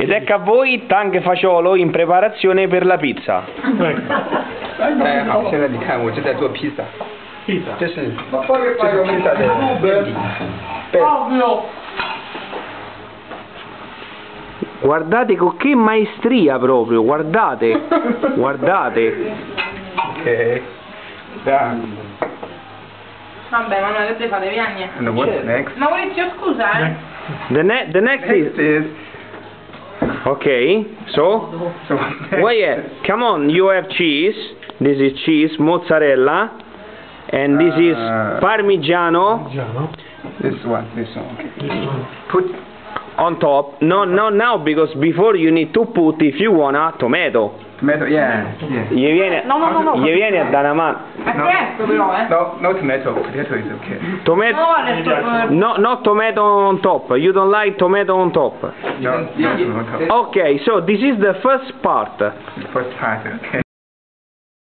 Ed ecco a voi Tang Fagiolo in preparazione per la pizza. 好，现在你看我就在做披萨。这是披萨的杯底。Guardate con che maestria proprio, guardate, guardate. Ok. Vabbè, ma noi che devi fare, vieni. And what's next? Maurizio, scusa, The next Next is... is Okay, so? Well, yeah, come on, you have cheese. This is cheese, mozzarella. And this is parmigiano this one. Okay. Put on top. No, not now, because before you need to put, if you wanna, tomato. tomato. Yeah. Gli viene, No. gli viene a dare una mano. È fresco però, eh. No tomato. Potato is okay. Tomato, No, guarda, no, not tomato on top. You don't like tomato on top. No tomato. Okay, so this is the first part. First part. Okay.